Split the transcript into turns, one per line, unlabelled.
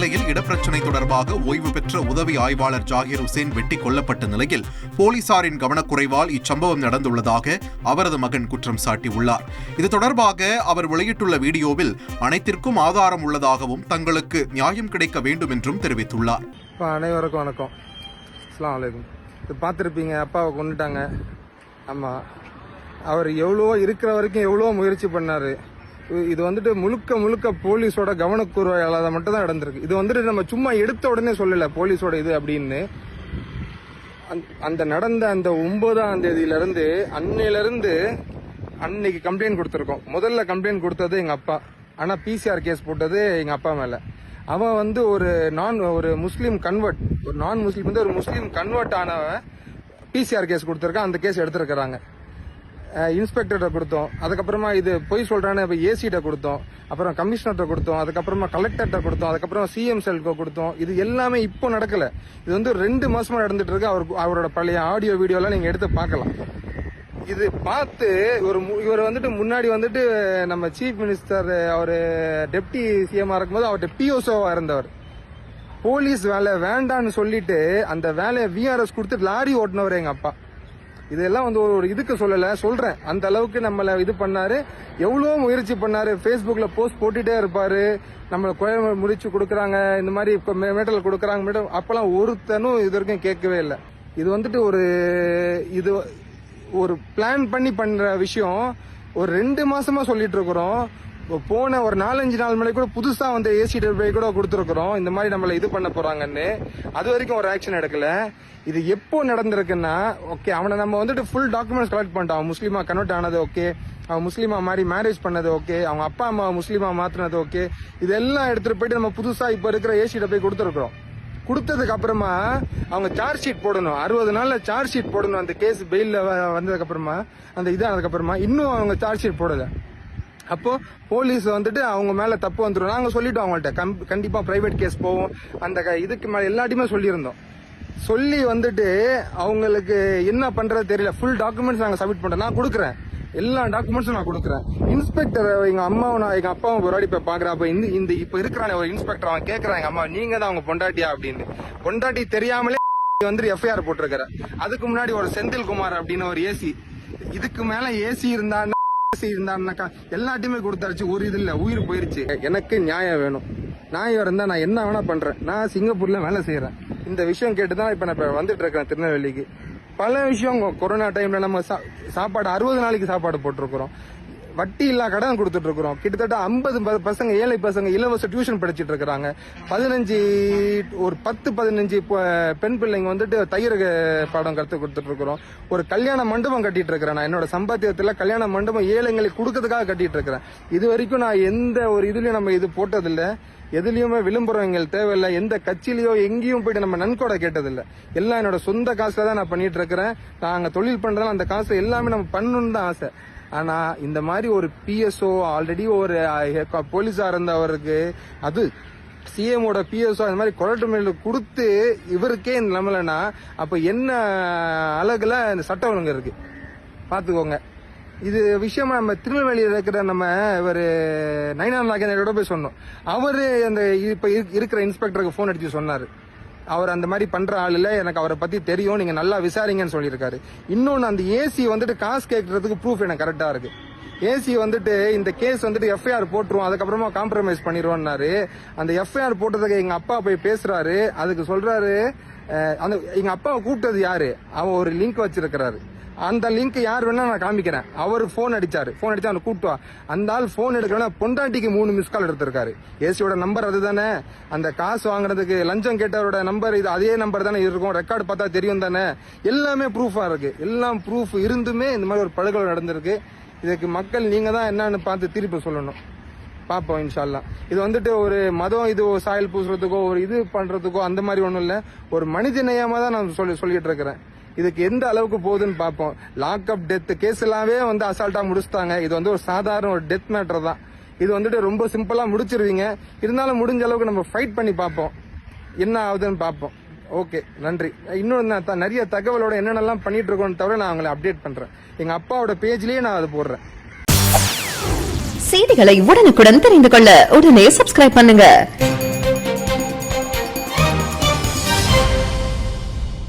நெல்லையில் இடப்பிரச்சினை தொடர்பாக ஓய்வு பெற்ற உதவி ஆய்வாளர் ஜாகிர் ஹுசேன் வெட்டிக் கொல்லப்பட்ட நிலையில் போலீசாரின் கவனக்குறைவால் இச்சம்பவம் நடந்துள்ளதாக அவரது மகன் குற்றம் சாட்டியுள்ளார். இது தொடர்பாக அவர் வெளியிட்டுள்ள வீடியோவில் அனைத்திற்கும் ஆதாரம் உள்ளதாகவும் தங்களுக்கு நியாயம் கிடைக்க வேண்டும் என்றும் தெரிவித்துள்ளார்.
அனைவருக்கும் வணக்கம். அஸ்ஸலாமு அலைக்கும். இது பார்த்துருப்பீங்க, அப்பாவை கொண்டுட்டாங்க. ஆமாம், அவர் எவ்வளோ இருக்கிற வரைக்கும் எவ்வளோ முயற்சி பண்ணார். இது வந்துட்டு முழுக்க போலீஸோட கவனக்குறைவால மட்டும் தான் நடந்திருக்கு. இது வந்துட்டு நம்ம சும்மா எடுத்த உடனே சொல்லலை போலீஸோட இது அப்படின்னு. அந்த நடந்த அந்த 9ஆம் தேதியிலிருந்து அன்னையிலிருந்து அன்னைக்கு கம்ப்ளைண்ட் கொடுத்துருக்கோம். முதல்ல கம்ப்ளைண்ட் கொடுத்தது எங்கள் அப்பா, ஆனால் பிசிஆர் கேஸ் போட்டது எங்கள் அப்பா மேலே. அவன் வந்து ஒரு முஸ்லீம் கன்வெர்ட், ஒரு நான் முஸ்லீம் வந்து ஒரு முஸ்லீம் கன்வெர்ட் ஆனவன் பிசிஆர் கேஸ் கொடுத்துருக்கான். அந்த கேஸ் எடுத்துருக்கிறாங்க. இன்ஸ்பெக்டர்கிட்ட கொடுத்தோம். அதுக்கப்புறமா இது பொய் சொல்றான்னு இப்போ ஏசிட்ட கொடுத்தோம். அப்புறம் கமிஷனர்கிட்ட கொடுத்தோம். அதுக்கப்புறமா கலெக்டர்கிட்ட கொடுத்தோம். அதுக்கப்புறம் சிஎம் செல்க்கு கொடுத்தோம். இது எல்லாமே இப்போ நடக்கல. இது வந்து 2 மாசமா நடந்துட்டு இருக்கு. அவரோட பழைய ஆடியோ வீடியோலாம் நீங்க எடுத்து பார்க்கலாம். இது பார்த்து இவர் வந்துட்டு முன்னாடி வந்துட்டு நம்ம சீஃப் மினிஸ்டர் அவரு டெப்டி சிஎம்ஆ இருக்கும்போது அவர்கிட்ட பிஓசோவா இருந்தவர். போலீஸ் வேலை வேண்டான்னு சொல்லிட்டு அந்த வேலையை விஆர்எஸ் கொடுத்து லாரி ஓட்டினவர் எங்க அப்பா. இதெல்லாம் வந்து ஒரு இதுக்கு சொல்றேன். அந்த அளவுக்கு நம்மள இது பண்ணாரு. எவ்வளவு முயற்சி பண்ணாரு. Facebookல போஸ்ட் போட்டுட்டே இருப்பாரு. நம்மள கொலை முடிச்சு கொடுக்குறாங்க, இந்த மாதிரி மேட்டல் கொடுக்குறாங்க. அப்பெல்லாம் ஒருத்தனும் இது வரைக்கும் கேட்கவே இல்லை. இது வந்துட்டு ஒரு பிளான் பண்ணி பண்ற விஷயம். ஒரு 2 மாசமா சொல்லிட்டு இருக்கிறோம். போன ஒரு 4-5 நாள் முன்னாடி கூட புதுசா வந்து ஏசி கூட கொடுத்துருக்கிறோம். இந்த மாதிரி நம்மள இது பண்ண போறாங்கன்னு. அது வரைக்கும் ஒரு ஆக்ஷன் எடுக்கல. இது எப்போ நடந்திருக்குன்னா, ஓகே அவனை நம்ம வந்துட்டு ஃபுல் டாக்குமெண்ட்ஸ் கலெக்ட் பண்ணிட்டோம். அவன் முஸ்லீமா கன்வெர்ட் ஆனது ஓகே, அவன் முஸ்லீமா மாதிரி மேரேஜ் பண்ணது ஓகே, அவங்க அப்பா அம்மா முஸ்லீமா மாத்தினது ஓகே, இதெல்லாம் எடுத்துட்டு போயிட்டு நம்ம புதுசா இப்ப இருக்கிற ஏசிட்ட போய் கொடுத்துருக்கோம். கொடுத்ததுக்கு அப்புறமா அவங்க சார்ஜ் ஷீட் போடணும். 60 நாள்ல சார்ஜ் ஷீட் போடணும். அந்த கேஸ் பெயில வந்ததுக்கு அப்புறமா அந்த இதானதுக்கு அப்புறமா இன்னும் அவங்க சார்ஜ் ஷீட் போடல. அப்போ போலீஸ் வந்துட்டு அவங்க மேல தப்பு வந்துடும். நாங்க சொல்லிட்டோம் அவங்கள்ட்ட, கண்டிப்பா பிரைவேட் கேஸ் போவோம். அந்த இதுக்கு மேல எல்லாத்தையுமே சொல்லியிருந்தோம். சொல்லி வந்துட்டு அவங்களுக்கு என்ன பண்றது தெரியல. ஃபுல் டாக்குமெண்ட்ஸ் நாங்க சப்மிட் பண்றோம். நான் கொடுக்குறேன், எல்லா டாக்குமெண்ட்ஸும் நான் கொடுக்குறேன். இன்ஸ்பெக்டர் எங்க அப்பாவும் ஒரு வாடி போய் பாக்குறப்ப இப்ப இருக்கிறான ஒரு இன்ஸ்பெக்டர் அவன் கேட்கறான், எங்க அம்மா நீங்க தான் அவங்க பொண்டாட்டியா அப்படின்னு. பொண்டாட்டி தெரியாமலே வந்து எஃப்ஐஆர் போட்டிருக்கிற. அதுக்கு முன்னாடி ஒரு செந்தில்குமார் அப்படின்னு ஒரு ஏசி, இதுக்கு மேல ஏசி இருந்தான்னாக்கா எல்லாத்தையுமே கொடுத்தாச்சு. ஒரு இது இல்ல, உயிர் போயிருச்சு. எனக்கு நியாயம் வேணும். நியாயம் இருந்தா நான் என்ன வேணா பண்றேன். நான் சிங்கப்பூர்ல வேலை செய்யறேன். இந்த விஷயம் கேட்டுதான் இப்ப நான் வந்துட்டு இருக்கேன் திருநெல்வேலிக்கு. பல விஷயம் கொரோனா டைம்ல நம்ம சாப்பாடு 60 நாளைக்கு சாப்பாடு போட்டிருக்கிறோம். வட்டி இல்லா கடன் கொடுத்துட்டு இருக்கிறோம். கிட்டத்தட்ட 50 பசங்க, ஏழை பசங்க இலவச டியூஷன் படிச்சுட்டு இருக்கிறாங்க. 10-15 பெண் பிள்ளைங்க வந்துட்டு தையர் பாடம் கத்து கொடுத்துட்டு இருக்கிறோம். ஒரு கல்யாண மண்டபம் கட்டிட்டு இருக்கிறேன். நான் என்னோட சம்பாத்தியத்துல கல்யாண மண்டபம் ஏழைங்களுக்கு கொடுக்கறதுக்காக கட்டிட்டு இருக்கிறேன். இது வரைக்கும் நான் எந்த ஒரு இதுலயும் நம்ம இது போட்டதில்லை. எதுலயுமே விளம்பரம் எங்களுக்கு தேவையில்லை. எந்த கட்சியிலயோ எங்கேயும் போயிட்டு நம்ம நன்கொடை கேட்டதில்லை. எல்லாம் என்னோட சொந்த காசுல தான் நான் பண்ணிட்டு இருக்கிறேன். நாங்க தொழில் பண்றதால அந்த காசு எல்லாமே நம்ம பண்ணணும்னு தான் ஆசை. ஆனா இந்த மாதிரி ஒரு பிஎஸ்ஓ ஆல்ரெடி ஒரு போலீஸா இருந்தவருக்கு, அது சிஎமோட பிஎஸ்ஓ இந்த மாதிரி கொலட்டமில் கொடுத்து இவருக்கே இந்த நிலைமைனா அப்ப என்ன அழகுல இந்த சட்ட ஒழுங்கு இருக்கு பாத்துக்கோங்க. இது விஷயமா நம்ம திருநெல்வேலியில் இருக்கிற நம்ம இவர் நயினார் நாகேந்திரோட போய் சொன்னோம். அவரு அந்த இப்ப இருக்கிற இன்ஸ்பெக்டருக்கு போன் அடிச்சு சொன்னாரு, அவர் அந்த மாதிரி பண்ற ஆள் இல்ல, எனக்கு அவரை பத்தி தெரியும், நீங்க நல்லா விசாரிங்கன்னு சொல்லியிருக்காரு. இன்னொன்னு அந்த ஏசி வந்துட்டு காசு கேட்கறதுக்கு ப்ரூஃப் எனக்கு கரெக்டா இருக்கு. ஏசி வந்துட்டு இந்த கேஸ் வந்துட்டு எஃப்ஐஆர் போட்டுருவோம், அதுக்கப்புறமா காம்ப்ரமைஸ் பண்ணிடுவோம்னாரு. அந்த எஃப்ஐஆர் போட்டதுக்கு எங்க அப்பா போய் பேசுறாரு. அதுக்கு சொல்றாரு, அந்த எங்க அப்பாவை கூப்பிட்டது யாரு, அவன் ஒரு லிங்க் வச்சிருக்கிறாரு. அந்த லிங்க் யார் வேணா நான் காமிக்கிறேன். அவர் போன் அடிச்சாரு, போன் அடிச்சு அவனை கூப்பிட்டு வா. அந்த ஆள் போன் எடுக்கலன்னா பொண்டாட்டிக்கு 3 மிஸ் கால் எடுத்திருக்காரு. ஏசியோட நம்பர் அதுதானே, அந்த காசு வாங்குறதுக்கு லஞ்சம் கேட்டவரோட நம்பர் இது, அதே நம்பர் தானே இருக்கும். ரெக்கார்டு பார்த்தா தெரியும் தானே. எல்லாமே ப்ரூஃபா இருக்கு. எல்லாம் ப்ரூஃப் இருந்துமே இந்த மாதிரி ஒரு படுகொலை நடந்திருக்கு. இதுக்கு மக்கள் நீங்க தான் என்னன்னு பார்த்து தீர்ப்பு சொல்லணும். பாப்போம் இன்ஷா அல்லாஹ். இது வந்துட்டு ஒரு மதம் இது சாயல் பூசுறதுக்கோ ஒரு இது பண்றதுக்கோ அந்த மாதிரி ஒண்ணும் இல்ல. ஒரு மனித நேயமா தான் நான் சொல்லிட்டு இருக்கிறேன். இதுக்கு எந்த அளவுக்கு போகுதுன்னு பார்ப்போம். லாக் அப் டெத் கேஸ் எல்லாமே வந்து அசால்ட்டா முடிச்சுட்டாங்க. இது வந்து ஒரு சாதாரண ஒரு டெத் மேட்டர் தான். இது வந்துட்டு ரொம்ப சிம்பிளா முடிச்சிருவீங்க. இருந்தாலும் முடிஞ்ச அளவுக்கு நம்ம ஃபைட் பண்ணி பார்ப்போம், என்ன ஆகுதுன்னு பார்ப்போம். ஓகே, நன்றி. இன்னும் நிறைய தகவலோட என்னென்னலாம் பண்ணிட்டு இருக்கோன்னு தவிர நான் அவங்களை அப்டேட் பண்றேன். எங்க அப்பாவோட பேஜ்லயே நான் அதை போடுறேன்.
செய்திகளை உடனுக்குடன் தெரிந்து கொள்ள உடனே சப்ஸ்கிரைப் பண்ணுங்க.